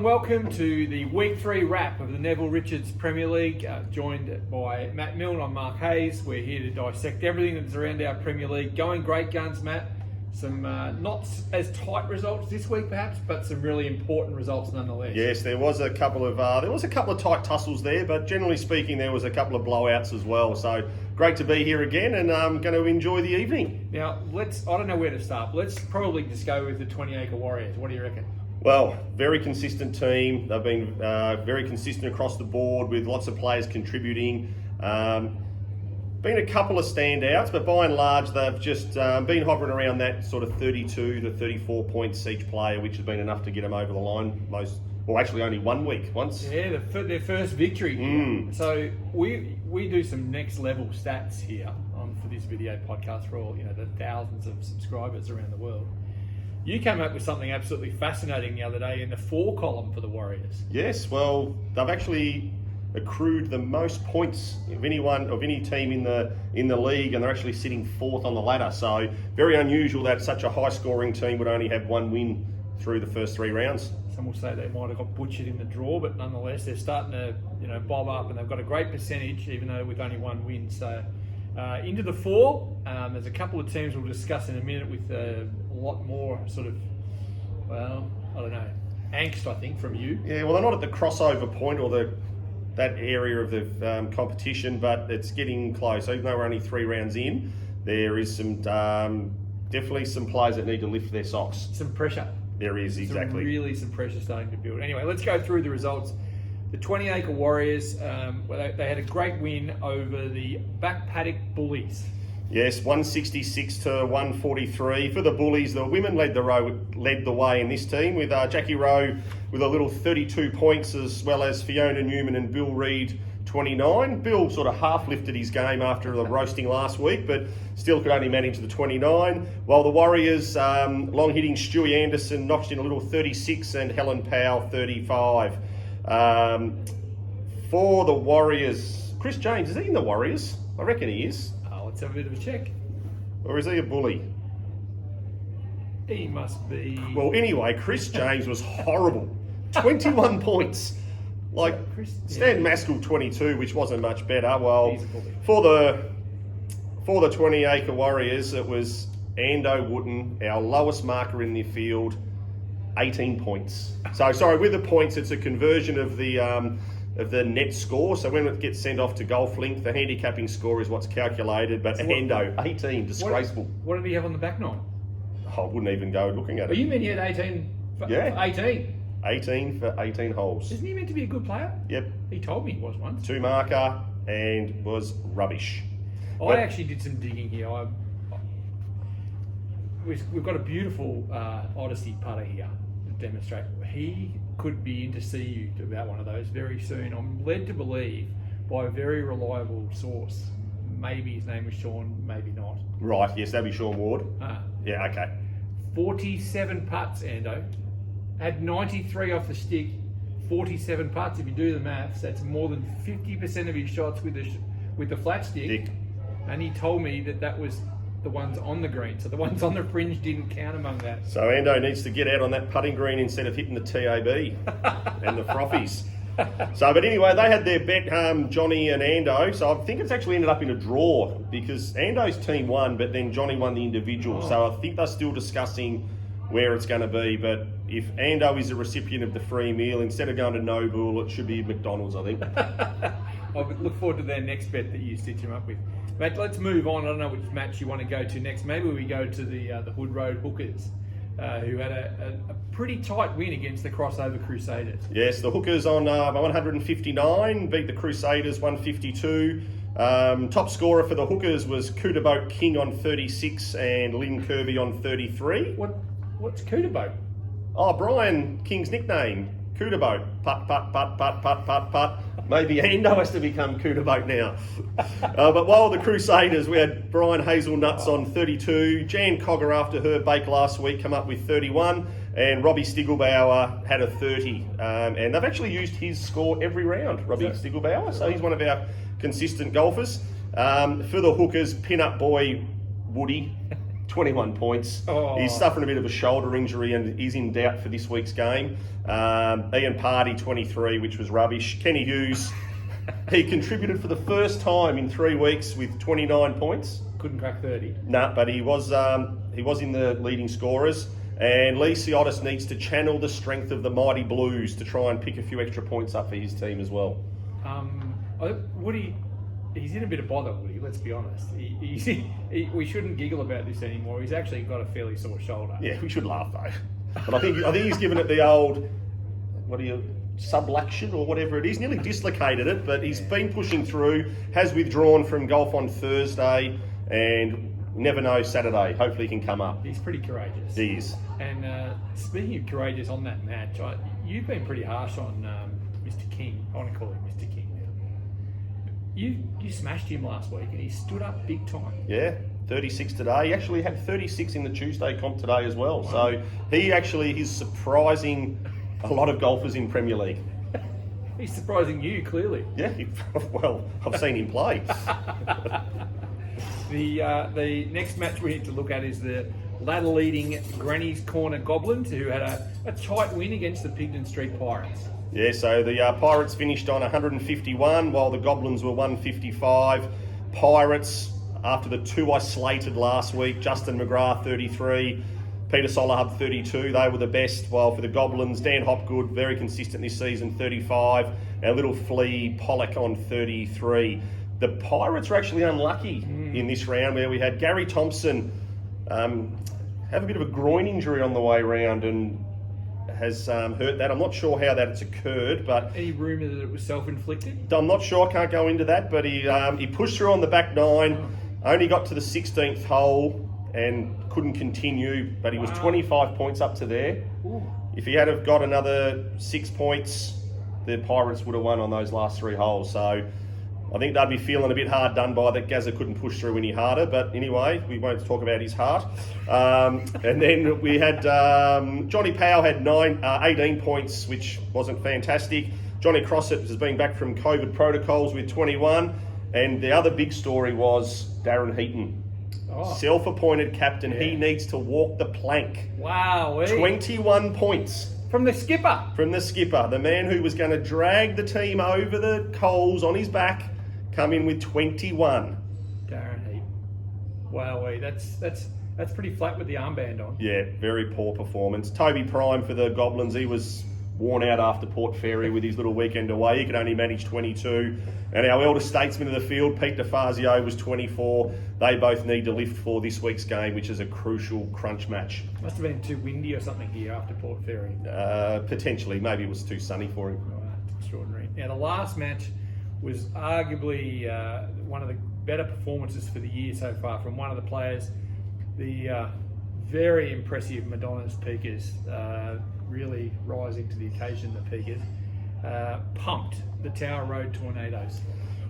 and welcome to the Week 3 wrap of the Neville Richards Premier League, joined by Matt Milne. I'm Mark Hayes. We're here to dissect everything that's around our Premier League. Going great guns, Matt. Some not as tight results this week, perhaps, but some really important results nonetheless. Yes, there was a couple of tight tussles there, but generally speaking, there was a couple of blowouts as well. So great to be here again, and I'm going to enjoy the evening. Now, I don't know where to start. Let's probably just go with the 20 Acre Warriors. What do you reckon? Well, very consistent team. They've been very consistent across the board with lots of players contributing. Been a couple of standouts, but by and large, they've just been hovering around that sort of 32 to 34 points each player, which has been enough to get them over the line only 1 week once. Yeah, their first victory. So we do some next level stats here for this video podcast for all the thousands of subscribers around the world. You came up with something absolutely fascinating the other day in the 4 column for the Warriors. Yes, well, they've actually accrued the most points of any team in the league, and they're actually sitting 4th on the ladder. So very unusual that such a high-scoring team would only have 1 win through the first 3 rounds. Some will say they might have got butchered in the draw, but nonetheless, they're starting to bob up, and they've got a great percentage, even though with only 1 win. So into the 4, there's a couple of teams we'll discuss in a minute with a lot more sort of, angst, I think, from you. Yeah, well, they're not at the crossover point or that area of the competition, but it's getting close. Even though we're only 3 rounds in, there is definitely some players that need to lift their socks. Some pressure. There is, exactly. Some pressure starting to build. Anyway, let's go through the results. The 20 Acre Warriors, they had a great win over the Back Paddock Bullies. Yes, 166 to 143 for the Bullies. The women led the way in this team with Jackie Rowe with a little 32 points, as well as Fiona Newman and Bill Reid 29. Bill sort of half lifted his game after the roasting last week, but still could only manage the 29. While the Warriors, long hitting Stewie Anderson notched in a little 36 and Helen Powell 35. For the Warriors, Chris James, is he in the Warriors? I reckon he is. Let's have a bit of a check. Or is he a bully? He must be. Well, anyway, Chris James was horrible. 21 points. Stan Maskell 22, which wasn't much better. Well, for the 20 Acre Warriors, it was Ando Wooten, our lowest marker in the field, 18 points. So, sorry, with the points, it's a conversion of the net score. So when it gets sent off to GolfLink, the handicapping score is what's calculated. But Ando, 18, disgraceful. What did he have on the back nine? I wouldn't even go looking at it. Oh, you mean he had 18 for 18? 18 for 18 holes. Isn't he meant to be a good player? Yep. He told me he was once. 2 marker and was rubbish. I actually did some digging here. We've got a beautiful Odyssey putter here to demonstrate. He could be in to see you about one of those very soon. I'm led to believe by a very reliable source. Maybe his name was Sean, maybe not. Right, yes, that'd be Sean Ward. Yeah, okay. 47 putts, Ando. Had 93 off the stick, 47 putts. If you do the maths, that's more than 50% of his shots with the flat stick. And he told me that was the ones on the green. So the ones on the fringe didn't count among that. So Ando needs to get out on that putting green instead of hitting the TAB and the frothies. So, but anyway, they had their bet, Johnny and Ando. So I think it's actually ended up in a draw because Ando's team won, but then Johnny won the individual. So I think they're still discussing where it's going to be. But if Ando is a recipient of the free meal, instead of going to Noble, it should be McDonald's, I think. I look forward to their next bet that you stitch him up with. Mate, let's move on. I don't know which match you want to go to next. Maybe we go to the Hood Road Hookers, who had a pretty tight win against the Crossover Crusaders. Yes, the Hookers on 159 beat the Crusaders 152. Top scorer for the Hookers was Cooterboat King on 36 and Lynn Kirby on 33. What's Cooterboat? Oh, Brian King's nickname. Cooterboat. Putt, putt, putt, putt, putt, putt, putt. Maybe Ando has to become Cooterboat now. But while the Crusaders, we had Brian Hazelnuts on 32. Jan Cogger, after her bake last week, come up with 31. And Robbie Stiegelbauer had a 30. And they've actually used his score every round, Robbie Stiegelbauer. So he's one of our consistent golfers. For the Hookers, pin-up boy Woody, 21 points. Oh. He's suffering a bit of a shoulder injury and is in doubt for this week's game. Ian Party, 23, which was rubbish. Kenny Hughes, he contributed for the first time in 3 weeks with 29 points. Couldn't crack 30. No, but he was in the leading scorers. And Lee Siotis needs to channel the strength of the mighty Blues to try and pick a few extra points up for his team as well. Woody, he's in a bit of bother, Woody, let's be honest. We shouldn't giggle about this anymore. He's actually got a fairly sore shoulder. Yeah, we should laugh though. But I think he's given it the old, subluxation or whatever it is. Nearly dislocated it, but he's been pushing through, has withdrawn from golf on Thursday, and never know Saturday. Hopefully he can come up. He's pretty courageous. He is. And speaking of courageous on that match, you've been pretty harsh on Mr. King. I want to call him Mr. King now. You smashed him last week and he stood up big time. Yeah, 36 today. He actually had 36 in the Tuesday comp today as well. Wow. So he's surprising a lot of golfers in Premier League. He's surprising you, clearly. Yeah, well, I've seen him play. The next match we need to look at is the ladder-leading Granny's Corner Goblins, who had a tight win against the Pigden Street Pirates. Yeah, so the Pirates finished on 151, while the Goblins were 155. Pirates, after the two I slated last week, Justin McGrath, 33, Peter Solahub, 32. They were the best, while for the Goblins, Dan Hopgood, very consistent this season, 35, and little Flea Pollock on 33. The Pirates were actually unlucky in this round, where we had Gary Thompson have a bit of a groin injury on the way round and has hurt that. I'm not sure how that's occurred, but... Any rumour that it was self-inflicted? I'm not sure, I can't go into that, but he pushed through on the back nine, only got to the 16th hole and couldn't continue, but he was 25 points up to there. Ooh. If he had have got another 6 points, the Pirates would have won on those last 3 holes, so... I think they'd be feeling a bit hard done by that Gazza couldn't push through any harder. But anyway, we won't talk about his heart. And then we had Johnny Powell had 18 points, which wasn't fantastic. Johnny Crossett has been back from COVID protocols with 21. And the other big story was Darren Heaton. Oh. Self-appointed captain. Yeah. He needs to walk the plank. Wow. 21 points. From the skipper. From the skipper. The man who was going to drag the team over the coals on his back. Come in with 21. Darren Heap. Wow, that's pretty flat with the armband on. Yeah, very poor performance. Toby Prime for the Goblins, he was worn out after Port Fairy with his little weekend away. He could only manage 22. And our elder statesman of the field, Pete DeFazio, was 24. They both need to lift for this week's game, which is a crucial crunch match. Must have been too windy or something here after Port Fairy. Potentially. Maybe it was too sunny for him. Oh, that's extraordinary. Now, the last match was arguably one of the better performances for the year so far from one of the players. The very impressive Madonna's Peakers, really rising to the occasion, the Peakers, pumped the Tower Road Tornadoes.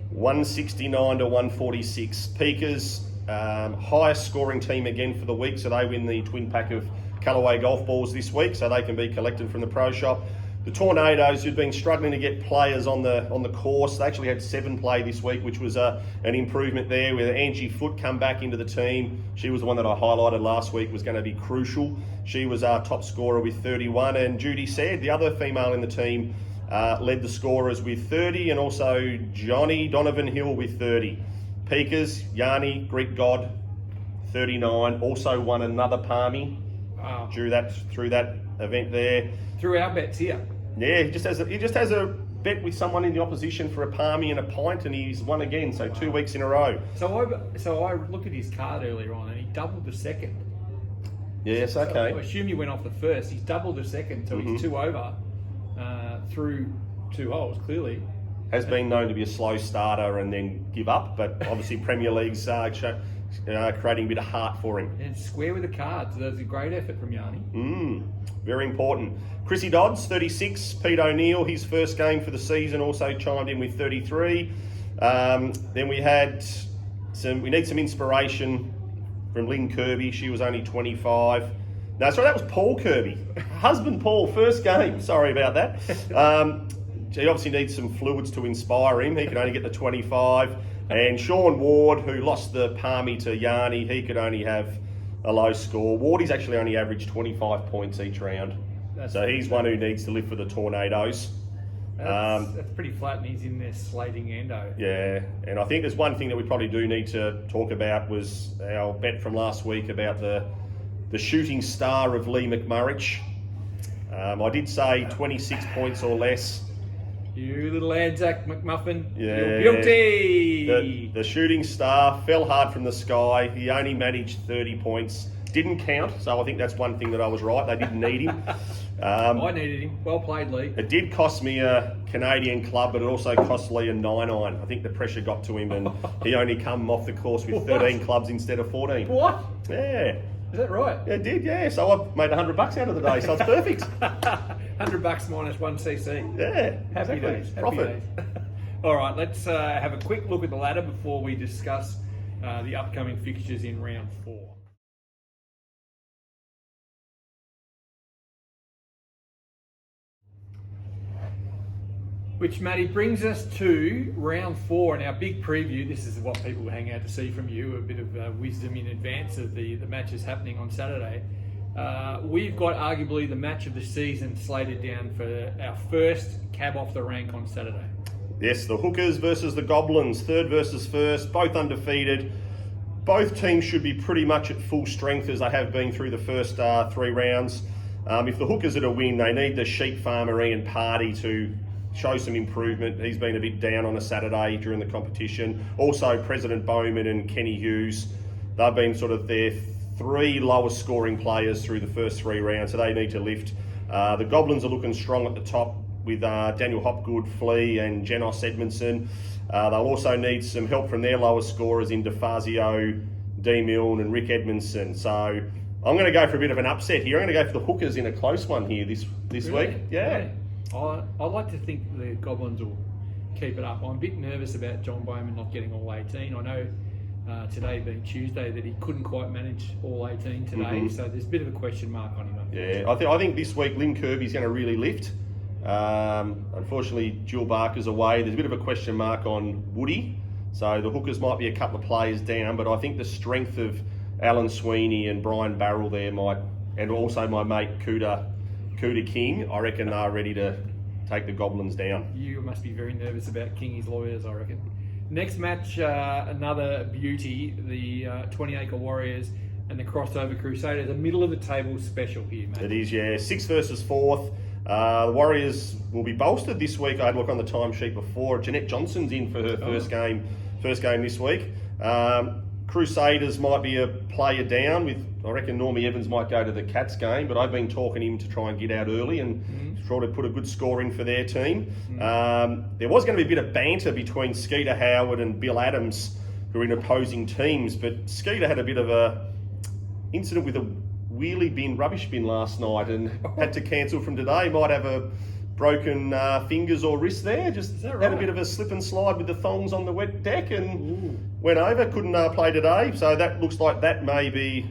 169 to 146. Peakers, highest scoring team again for the week, so they win the twin pack of Callaway golf balls this week, so they can be collected from the pro shop. The Tornadoes, who'd been struggling to get players on the course, they actually had 7 play this week, which was an improvement there. With Angie Foote come back into the team, she was the one that I highlighted last week, was going to be crucial. She was our top scorer with 31, and Judy Said, the other female in the team, led the scorers with 30, and also Johnny Donovan Hill with 30. Peakers, Yanni, Greek God, 39, also won another Palmy through that event there. Through our bets here. Yeah, he just has a bet with someone in the opposition for a palmy and a pint, and he's won again. So 2 weeks in a row. So I looked at his card earlier on, and he doubled the second. Yes, okay. So I assume you went off the first. He's doubled the second, so he's 2 over through 2 holes. Clearly, has been known to be a slow starter and then give up, but obviously Premier League's creating a bit of heart for him. And square with the cards. There's a great effort from Yanni. Very important. Chrissy Dodds, 36. Pete O'Neill, his first game for the season, also chimed in with 33. Then we need some inspiration from Lynn Kirby. She was only 25. No, sorry, that was Paul Kirby. Husband Paul, first game. Sorry about that. He obviously needs some fluids to inspire him. He can only get the 25. And Sean Ward, who lost the Palmy to Yanni, he could only have a low score. Wardy's actually only averaged 25 points each round. So he's one who needs to live for the Tornadoes. That's pretty flat, and he's in there slating Endo. Yeah, and I think there's one thing that we probably do need to talk about was our bet from last week about the shooting star of Lee McMurrich. I did say 26 points or less. You little Anzac McMuffin. Yeah. You're guilty. The shooting star fell hard from the sky. He only managed 30 points. Didn't count, so I think that's one thing that I was right. They didn't need him. I needed him. Well played, Lee. It did cost me a Canadian club, but it also cost Lee a 9-iron. I think the pressure got to him, and he only come off the course with 13 clubs instead of 14. What? Yeah. Is that right? Yeah, it did, yeah. So I've made $100 out of the day, so it's perfect. $100 minus 1cc. Yeah. Happy exactly. days. Happy Profit. days. All right, let's have a quick look at the ladder before we discuss the upcoming fixtures in round 4. Which, Matty, brings us to round 4 and our big preview. This is what people hang out to see from you, a bit of wisdom in advance of the matches happening on Saturday. We've got arguably the match of the season slated down for our first cab off the rank on Saturday. Yes, the Hookers versus the Goblins, third versus first, both undefeated. Both teams should be pretty much at full strength as they have been through the first 3 rounds. If the Hookers are to win, they need the sheep farmer Ian Pardy to show some improvement. He's been a bit down on a Saturday during the competition. Also, President Bowman and Kenny Hughes, they've been sort of their 3 lowest scoring players through the first 3 rounds, so they need to lift. The Goblins are looking strong at the top with Daniel Hopgood, Flea and Janos Edmondson. They'll also need some help from their lowest scorers in DeFazio, D. Milne and Rick Edmondson. So I'm going to go for a bit of an upset here. I'm going to go for the Hookers in a close one here this Really? week. Yeah. Really? I'd like to think the Goblins will keep it up. I'm a bit nervous about John Bowman not getting all 18. I know today being Tuesday that he couldn't quite manage all 18 today, so there's a bit of a question mark on him. Yeah, I think this week Lynn Kirby's going to really lift. Unfortunately, Jill Barker's away. There's a bit of a question mark on Woody, so the Hookers might be a couple of players down, but I think the strength of Alan Sweeney and Brian Barrell there might, and also my mate Kuda King, I reckon they're ready to take the Goblins down. You must be very nervous about Kingy's lawyers, I reckon. Next match, another beauty, the 20-acre Warriors and the Crossover Crusaders. A middle of the table special here, mate. It is, yeah. 6th versus 4th. The Warriors will be bolstered this week. I had a look on the timesheet before. Jeanette Johnson's in for her first game this week. Crusaders might be a player down with, I reckon Normie Evans might go to the Cats game, but I've been talking him to try and get out early and try to put a good score in for their team. There was going to be a bit of banter between Skeeter Howard and Bill Adams, who are in opposing teams, but Skeeter had a bit of a incident with a wheelie bin, rubbish bin last night and had to cancel from today. Might have a broken fingers or wrist there. Just had a bit of a slip and slide with the thongs on the wet deck and went over. Couldn't play today. So that looks like that may be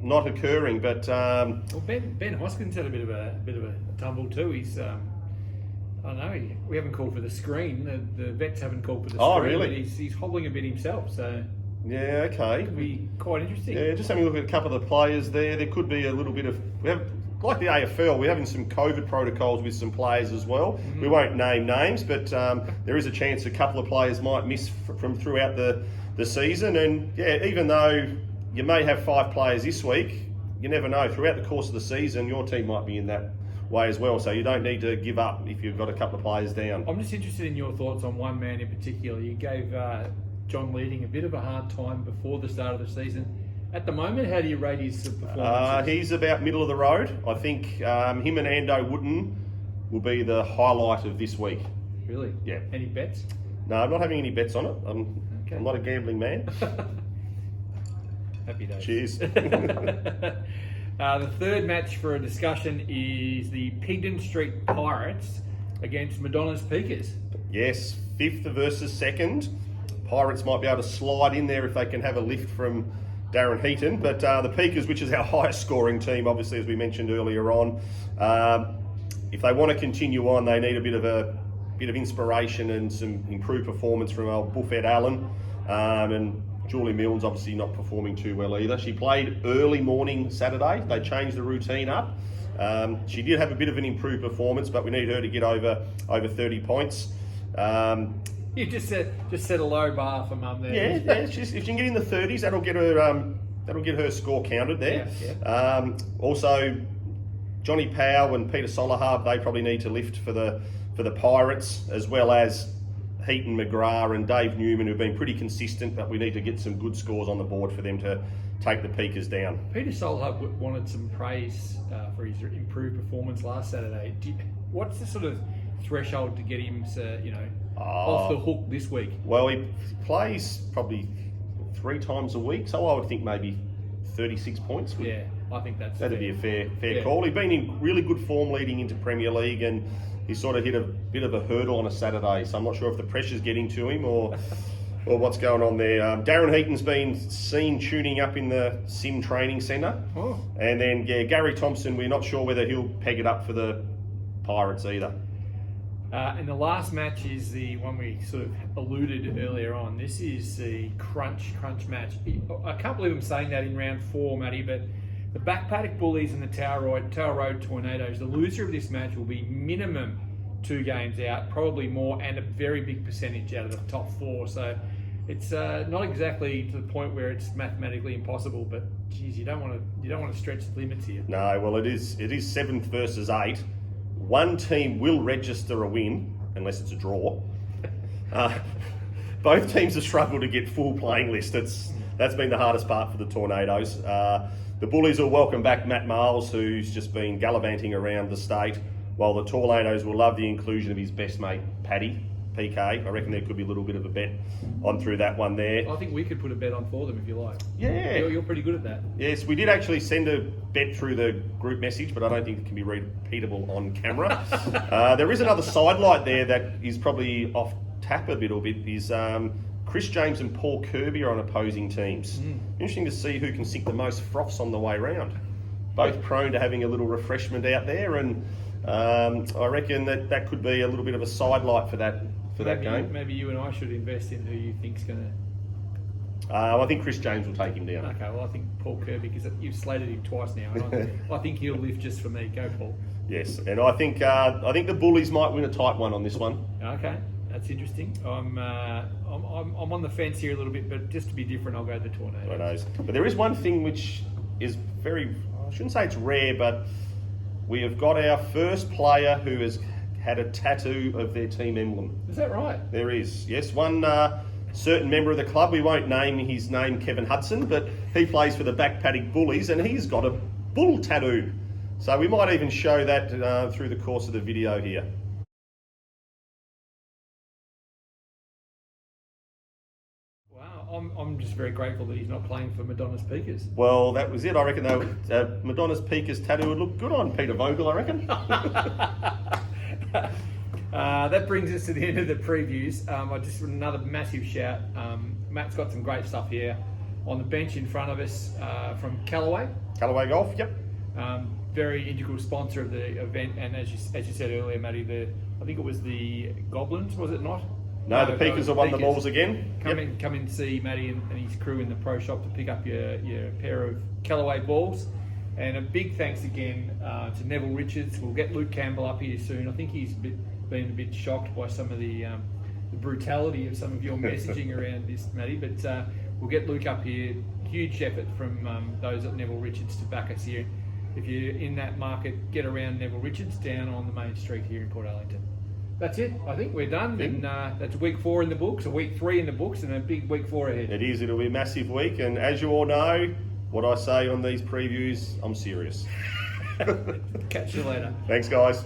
not occurring. But well, Ben Hoskins had a bit of a tumble too. He's I don't know. We haven't called for the screen. The vets haven't called for the screen. Oh, really? But he's hobbling a bit himself. So yeah, okay. Could be quite interesting. Yeah, just having a look at a couple of the players there. There could be a little bit of... like the AFL, we're having some COVID protocols with some players as well. We won't name names, but there is a chance a couple of players might miss from throughout the season. And yeah, even though you may have 5 players this week, you never know. Throughout the course of the season, your team might be in that way as well. So you don't need to give up if you've got a couple of players down. I'm just interested in your thoughts on one man in particular. You gave John Leading a bit of a hard time before the start of the season. At the moment, how do you rate his performance? He's about middle of the road. I think him and Ando Wooden will be the highlight of this week. Really? Yeah. Any bets? No, I'm not having any bets on it. I'm not a gambling man. Happy days. Cheers. The third match for a discussion is the Pigden Street Pirates against Madonna's Peakers. Yes, 5th versus 2nd. Pirates might be able to slide in there if they can have a lift from Darren Heaton, but the Peakers, which is our highest scoring team, obviously, as we mentioned earlier on, if they want to continue on, they need a bit of inspiration and some improved performance from old Buffett Allen. And Julie Milne's obviously not performing too well either. She played early morning Saturday. They changed the routine up. She did have a bit of an improved performance, but we need her to get over 30 points. You just set a low bar for Mum there. Yeah. If she can get in the 30s, that'll get her score counted there. Yeah. Also, Johnny Powell and Peter Solahab, they probably need to lift for the Pirates, as well as Heaton McGrath and Dave Newman, who've been pretty consistent, but we need to get some good scores on the board for them to take the Peakers down. Peter Solahab wanted some praise for his improved performance last Saturday. What's the sort of threshold to get him off the hook this week? Well, he plays probably 3 times a week, so I would think maybe 36 points. Yeah, I think that'd be a fair call. He's been in really good form leading into Premier League, and he sort of hit a bit of a hurdle on a Saturday, so I'm not sure if the pressure's getting to him or what's going on there. Darren Heaton's been seen tuning up in the Sim Training Centre. Oh. And then, Gary Thompson, we're not sure whether he'll peg it up for the Pirates either. And the last match is the one we sort of alluded earlier on. This is the crunch match. I can't believe I'm saying that in round 4, Matty, but the Back Paddock Bullies and the Tower Road Tornadoes, the loser of this match will be minimum 2 games out, probably more, and a very big percentage out of the top 4. So it's not exactly to the point where it's mathematically impossible, but geez, you don't want to stretch the limits here. No, well, it is 7th versus 8. One team will register a win unless it's a draw. Both teams have struggled to get full playing list. That's been the hardest part for the Tornadoes. The Bullies will welcome back Matt Miles, who's just been gallivanting around the state, while the Tornadoes will love the inclusion of his best mate, Paddy, PK. I reckon there could be a little bit of a bet on through that one there. I think we could put a bet on for them if you like. Yeah. You're pretty good at that. Yes, we did actually send a bet through the group message, but I don't think it can be repeatable on camera. There is another sidelight there that is probably off tap a little bit, is Chris James and Paul Kirby are on opposing teams. Interesting to see who can sink the most froths on the way round. Both prone to having a little refreshment out there, and I reckon that could be a little bit of a sidelight for that game. Maybe you and I should invest in who you think's going to... I think Chris James will take him down. Okay, well, I think Paul Kirby, because you've slated him twice now, and I think he'll lift just for me. Go, Paul. Yes, and I think the Bullies might win a tight one on this one. Okay, that's interesting. I'm on the fence here a little bit, but just to be different, I'll go the Tornadoes. But there is one thing which is very, I shouldn't say it's rare, but we have got our first player who has had a tattoo of their team emblem. Is that right? There is, yes. One certain member of the club, we won't name his name, Kevin Hudson, but he plays for the Back Paddock Bullies, and he's got a bull tattoo. So we might even show that through the course of the video here. Wow, I'm just very grateful that he's not playing for Madonna's Peakers. Well, that was it. I reckon Madonna's Peakers tattoo would look good on Peter Vogel, I reckon. That brings us to the end of the previews. I just another massive shout. Matt's got some great stuff here on the bench in front of us from Callaway. Callaway Golf, yep. Very integral sponsor of the event, and as you said earlier, Matty, I think it was the Goblins, was it not? No, the Peakers have won the balls again. Come in, see Matty and his crew in the pro shop to pick up your pair of Callaway balls. And a big thanks again to Neville Richards. We'll get Luke Campbell up here soon. I think he's been a bit shocked by some of the brutality of some of your messaging around this, Matty. But we'll get Luke up here. Huge effort from those at Neville Richards to back us here. If you're in that market, get around Neville Richards down on the main street here in Portarlington. That's it. I think we're done. And that's week 4 in the books, a week 3 in the books, and a big week 4 ahead. It is. It'll be a massive week. And as you all know, what I say on these previews, I'm serious. Catch you later. Thanks, guys.